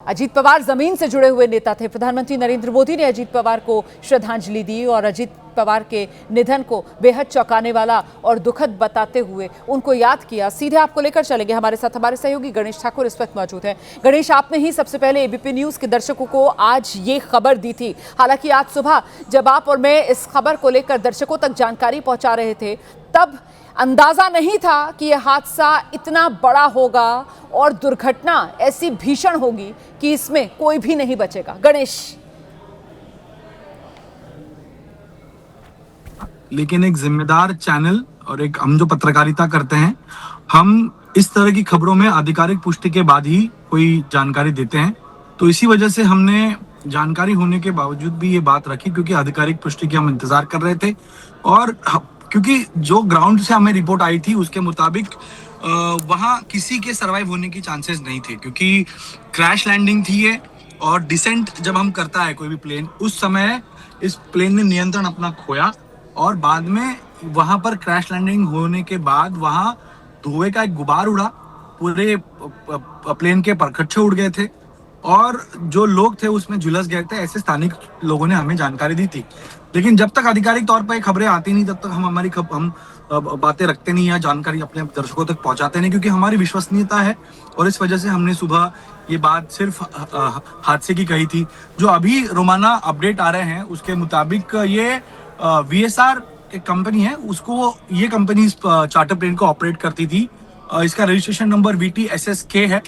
अजीत पवार जमीन से जुड़े हुए नेता थे। प्रधानमंत्री नरेंद्र मोदी ने अजीत पवार को श्रद्धांजलि दी और अजीत पवार के निधन को बेहद चौंकाने वाला और दुखद बताते हुए उनको याद किया। सीधे आपको लेकर चलेंगे, हमारे साथ हमारे सहयोगी गणेश ठाकुर इस वक्त मौजूद हैं। गणेश, आपने ही सबसे पहले एबीपी न्यूज के दर्शकों को आज ये खबर दी थी। हालांकि आज सुबह जब आप और मैं इस खबर को लेकर दर्शकों तक जानकारी पहुंचा रहे थे, तब अंदाजा नहीं था कि यह हादसा इतना बड़ा होगा और दुर्घटना ऐसी भीषण होगी कि इसमें कोई भी नहीं बचेगा। गणेश, लेकिन एक जिम्मेदार चैनल और एक हम जो पत्रकारिता करते हैं, हम इस तरह की खबरों में आधिकारिक पुष्टि के बाद ही कोई जानकारी देते हैं। तो इसी वजह से हमने जानकारी होने के बावजूद भी ये बात रखी, क्योंकि आधिकारिक पुष्टि की हम इंतजार कर रहे थे। और क्योंकि जो ग्राउंड से हमें रिपोर्ट आई थी उसके मुताबिक वहाँ किसी के सर्वाइव होने की चांसेस नहीं थे, क्योंकि क्रैश लैंडिंग थी ये। और डिसेंट जब हम करता है कोई भी प्लेन, उस समय इस प्लेन ने नियंत्रण अपना खोया और बाद में वहां पर क्रैश लैंडिंग होने के बाद वहां धुएं का एक गुबार उड़ा, पूरे प्लेन के परखच्चे उड़ गए थे और जो लोग थे उसमें झुलस गए थे, ऐसे स्थानिक लोगों ने हमें जानकारी दी थी। लेकिन जब तक आधिकारिक तौर पर खबरें आती नहीं, तब तक हम बातें रखते नहीं या जानकारी अपने दर्शकों तक पहुंचाते नहीं, क्योंकि हमारी विश्वसनीयता है। और इस वजह से हमने सुबह ये बात सिर्फ हादसे की कही थी। जो अभी रोमाना अपडेट आ रहे हैं उसके मुताबिक ये VSR एक कंपनी है, उसको ये कंपनी इस चार्टर प्लेन को ऑपरेट करती थी। इसका रजिस्ट्रेशन नंबर VTSSK है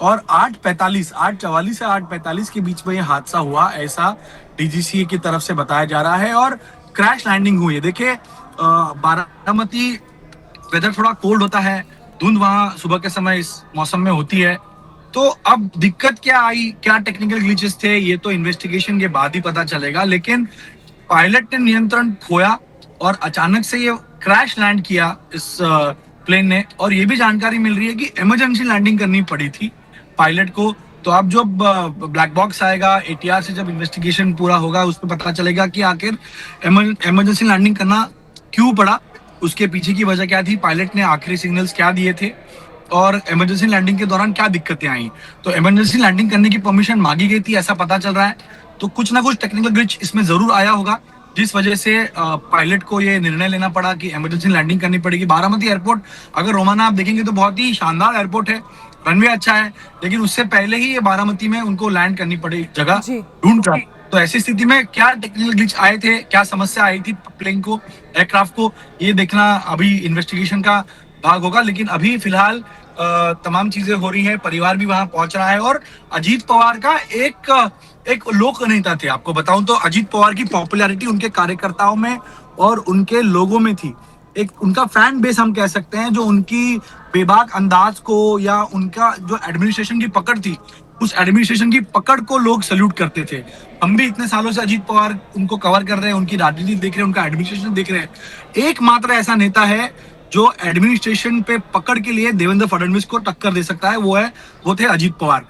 और 8:44 से 8:45 के बीच में ये हादसा हुआ, ऐसा DGCA की तरफ से बताया जा रहा है। और क्रैश लैंडिंग हुई है। देखिए, बारामती वेदर थोड़ा कोल्ड होता है, धुंध वहां सुबह के समय इस मौसम में होती है। तो अब दिक्कत क्या आई, क्या टेक्निकल ग्लिचेस थे, ये तो इन्वेस्टिगेशन के बाद ही पता चलेगा। लेकिन पायलट ने नियंत्रण खोया और अचानक से ये क्रैश लैंड किया इस प्लेन ने। और ये भी जानकारी मिल रही है कि इमरजेंसी लैंडिंग करनी पड़ी थी पायलट को। तो अब जो ब्लैक बॉक्स आएगा ATR से, जब इन्वेस्टिगेशन पूरा होगा, उसमें पता चलेगा कि आखिर इमरजेंसी लैंडिंग करना क्यों पड़ा, उसके पीछे की वजह क्या थी, पायलट ने आखिरी सिग्नल्स क्या दिए थे और इमरजेंसी लैंडिंग के दौरान क्या दिक्कतें आई। तो इमरजेंसी लैंडिंग करने की परमिशन मांगी गई थी, ऐसा पता चल रहा है। तो कुछ ना कुछ टेक्निकल ग्लिच इसमें जरूर आया होगा, जिस वजह से पायलट को ये निर्णय लेना पड़ा कि इमरजेंसी लैंडिंग करनी पड़ेगी। बारामती एयरपोर्ट अगर रोमाना आप देखेंगे तो बहुत ही शानदार एयरपोर्ट है, रनवे अच्छा है, लेकिन उससे पहले ही ये बारामती में उनको लैंड करनी पड़ी, जगह ढूंढ कर। तो ऐसी स्थिति में क्या टेक्निकल ग्लिच आए थे, क्या समस्या आई थी प्लेन को, एयरक्राफ्ट को, ये देखना अभी इन्वेस्टिगेशन का भाग होगा। लेकिन अभी फिलहाल तमाम चीजें हो रही है, परिवार भी वहां पहुंच रहा है। और अजीत पवार का एक लोक नेता थे। आपको बताऊं तो अजीत पवार की पॉपुलैरिटी उनके कार्यकर्ताओं में और उनके लोगों में थी। एक उनका फैन बेस हम कह सकते हैं, जो उनकी बेबाक अंदाज को या उनका जो एडमिनिस्ट्रेशन की पकड़ थी, उस एडमिनिस्ट्रेशन की पकड़ को लोग सल्यूट करते थे। हम भी इतने सालों से अजीत पवार उनको कवर कर रहे हैं, उनकी राजनीति देख रहे हैं, उनका एडमिनिस्ट्रेशन देख रहे हैं। एकमात्र ऐसा नेता है जो एडमिनिस्ट्रेशन पे पकड़ के लिए देवेंद्र फडणवीस को टक्कर दे सकता है, वो थे अजीत पवार।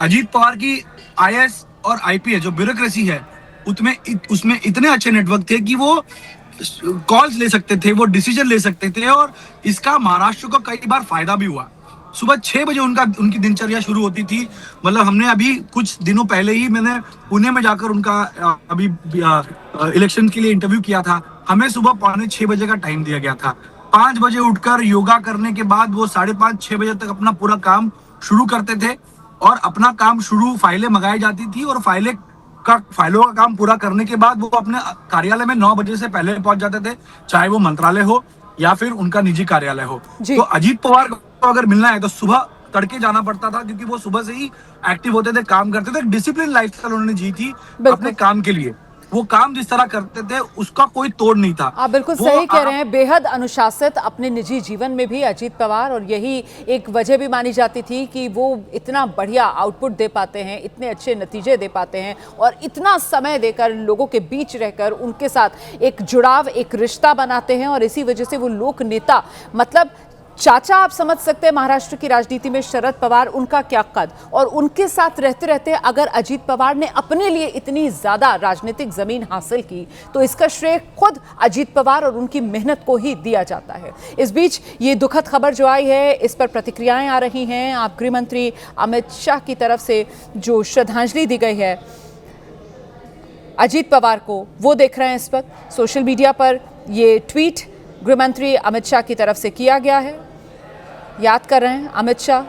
अजीत पवार की IAS और IPS जो ब्यूरोक्रेसी है, उसमें इतने अच्छे नेटवर्क थे कि वो कॉल्स ले सकते थे, वो डिसीजन ले सकते थे। और इसका महाराष्ट्र को कई बार फायदा भी हुआ। सुबह 6 बजे उनकी दिनचर्या शुरू होती थी। मतलब हमने अभी कुछ दिनों पहले ही मैंने पुणे में जाकर उनका अभी इलेक्शन के लिए इंटरव्यू किया था। हमें सुबह 5:45 बजे का टाइम दिया गया था। 5 बजे उठकर योगा करने के बाद वो 5:30-6 बजे तक अपना पूरा काम शुरू करते थे। और अपना काम शुरू, फाइलें मंगाई जाती थी और फाइलों का काम पूरा करने के बाद वो अपने कार्यालय में 9 बजे से पहले पहुंच जाते थे, चाहे वो मंत्रालय हो या फिर उनका निजी कार्यालय हो। तो अजीत पवार को अगर मिलना है तो सुबह तड़के जाना पड़ता था, क्योंकि वो सुबह से ही एक्टिव होते थे, काम करते थे। डिसिप्लिन लाइफस्टाइल उन्होंने जी थी अपने काम के लिए। वो काम जिस तरह करते थे उसका कोई तोड़ नहीं था। आप बिल्कुल सही कह रहे हैं, बेहद अनुशासित अपने निजी जीवन में भी अजीत पवार, और यही एक वजह भी मानी जाती थी कि वो इतना बढ़िया आउटपुट दे पाते हैं, इतने अच्छे नतीजे दे पाते हैं और इतना समय देकर लोगों के बीच रहकर उनके साथ एक जुड़ाव, एक रिश्ता बनाते हैं। और इसी वजह से वो लोक नेता, मतलब चाचा आप समझ सकते हैं महाराष्ट्र की राजनीति में शरद पवार, उनका क्या कद, और उनके साथ रहते रहते अगर अजीत पवार ने अपने लिए इतनी ज्यादा राजनीतिक जमीन हासिल की तो इसका श्रेय खुद अजीत पवार और उनकी मेहनत को ही दिया जाता है। इस बीच ये दुखद खबर जो आई है, इस पर प्रतिक्रियाएं आ रही हैं। आप गृह मंत्री अमित शाह की तरफ से जो श्रद्धांजलि दी गई है अजीत पवार को, वो देख रहे हैं इस वक्त सोशल मीडिया पर। ये ट्वीट गृह मंत्री अमित शाह की तरफ से किया गया है। याद कर रहे हैं अमित शाह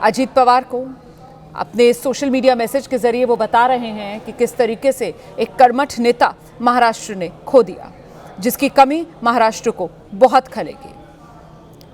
अजीत पवार को। अपने सोशल मीडिया मैसेज के जरिए वो बता रहे हैं कि किस तरीके से एक कर्मठ नेता महाराष्ट्र ने खो दिया, जिसकी कमी महाराष्ट्र को बहुत खलेगी।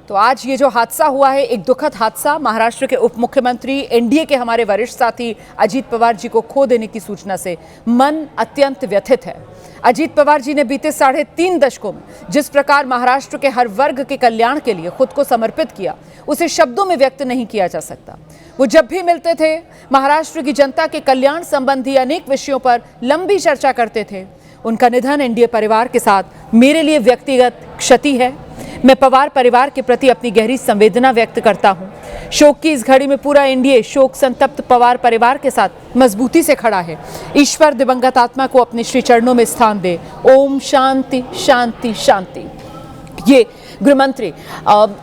तो आज ये जो हादसा हुआ है, एक दुखद हादसा, महाराष्ट्र के उप मुख्यमंत्री, एनडीए के हमारे वरिष्ठ साथी अजीत पवार जी को खो देने की सूचना से मन अत्यंत व्यथित है। अजीत पवार जी ने बीते 3.5 दशकों में जिस प्रकार महाराष्ट्र के हर वर्ग के कल्याण के लिए खुद को समर्पित किया, उसे शब्दों में व्यक्त नहीं किया जा सकता। वो जब भी मिलते थे, महाराष्ट्र की जनता के कल्याण संबंधी अनेक विषयों पर लंबी चर्चा करते थे। उनका निधन एनडीए परिवार के साथ मेरे लिए व्यक्तिगत क्षति है। मैं पवार परिवार के प्रति अपनी गहरी संवेदना व्यक्त करता हूं। शोक की इस घड़ी में पूरा एनडीए शोक संतप्त पवार परिवार के साथ मजबूती से खड़ा है। ईश्वर दिवंगत आत्मा को अपने श्री चरणों में स्थान दे। ओम शांति शांति शांति। ये गृह मंत्री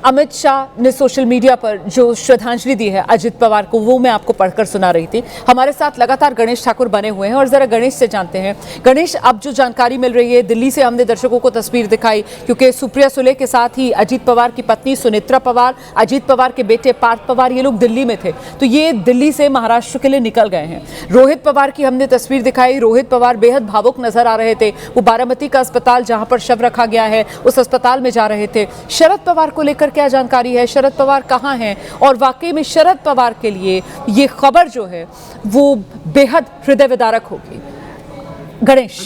अमित शाह ने सोशल मीडिया पर जो श्रद्धांजलि दी है अजीत पवार को, वो मैं आपको पढ़कर सुना रही थी। हमारे साथ लगातार गणेश ठाकुर बने हुए हैं और जरा गणेश से जानते हैं। गणेश, अब जो जानकारी मिल रही है, दिल्ली से हमने दर्शकों को तस्वीर दिखाई, क्योंकि सुप्रिया सुले के साथ ही अजीत पवार की पत्नी सुनेत्रा पवार, अजीत पवार के बेटे पार्थ पवार, ये लोग दिल्ली में थे, तो ये दिल्ली से महाराष्ट्र के लिए निकल गए हैं। रोहित पवार की हमने तस्वीर दिखाई। रोहित पवार बेहद भावुक नजर आ रहे थे। वो बारामती का अस्पताल जहां पर शव रखा गया है, उस अस्पताल में जा रहे थे। शरद पवार को लेकर क्या जानकारी है? शरद पवार कहां हैं? और वाकई में शरद पवार के लिए ये खबर जो है वो बेहद हृदय विदारक होगी। गणेश।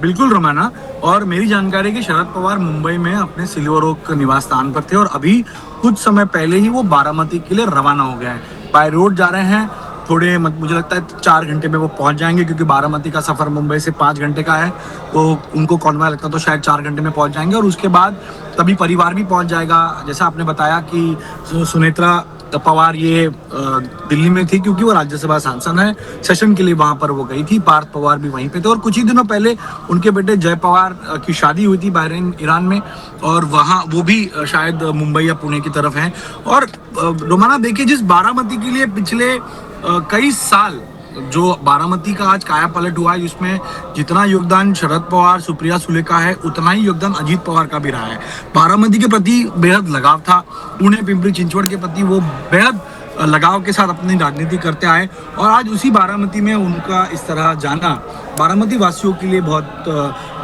बिल्कुल रोमाना, और मेरी जानकारी है कि शरद पवार मुंबई में अपने सिल्वर ओक निवास स्थान पर थे और अभी कुछ समय पहले ही वो बारामती के लिए रवाना हो गए हैं। बाय रोड जा रहे हैं। थोड़े मुझे लगता है 4 घंटे में वो पहुंच जाएंगे, क्योंकि बारामती का सफर मुंबई से 5 घंटे का है, तो उनको कॉन्वॉय लगता तो शायद 4 घंटे में पहुंच जाएंगे। और उसके बाद तभी परिवार भी पहुंच जाएगा। जैसा आपने बताया कि सुनेत्रा पवार ये दिल्ली में थी क्योंकि वो राज्यसभा सांसद है, सेशन के लिए वहां पर वो गई थी। पार्थ पवार भी वहीं पे थे और कुछ ही दिनों पहले उनके बेटे जय पवार की शादी हुई थी बहरीन, ईरान में, और वहां वो भी शायद मुंबई या पुणे की तरफ हैं। और रोमाना देखिए, जिस बारामती के लिए पिछले कई साल जो बारामती का आज काया पलट हुआ है, जिसमें जितना योगदान शरद पवार, सुप्रिया सुले का है, उतना ही योगदान अजीत पवार का भी रहा है। बारामती के प्रति बेहद लगाव था। पुणे पिंपरी चिंचवड़ के प्रति वो बेहद लगाव के साथ अपनी राजनीति करते आए, और आज उसी बारामती में उनका इस तरह जाना बारामती वासियों के लिए बहुत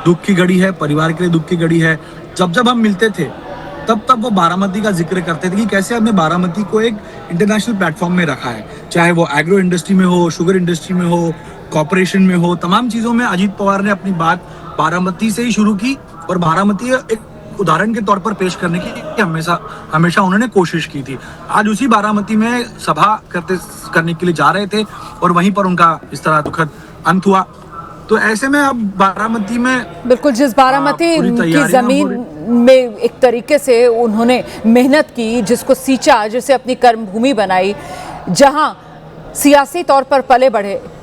दुख की घड़ी है, परिवार के लिए दुख की घड़ी है। जब जब हम मिलते थे तब वो बारामती का जिक्र करते थे कि कैसे हमने बारामती को एक इंटरनेशनल प्लेटफॉर्म में रखा है, चाहे वो एग्रो इंडस्ट्री में हो, शुगर इंडस्ट्री में हो, कॉर्पोरेशन में हो, तमाम चीज़ों में अजीत पवार ने अपनी बात बारामती से ही शुरू की और बारामती एक उदाहरण के तौर पर पेश करने की हमेशा उन्होंने कोशिश की थी। आज उसी बारामती में सभा करने के लिए जा रहे थे और वहीं पर उनका इस तरह दुखद अंत हुआ। तो ऐसे में अब बारामती में बिल्कुल, जिस बारामती की जमीन में एक तरीके से उन्होंने मेहनत की, जिसको सींचा, जिसे अपनी कर्मभूमि बनाई, जहां सियासी तौर पर पले बढ़े,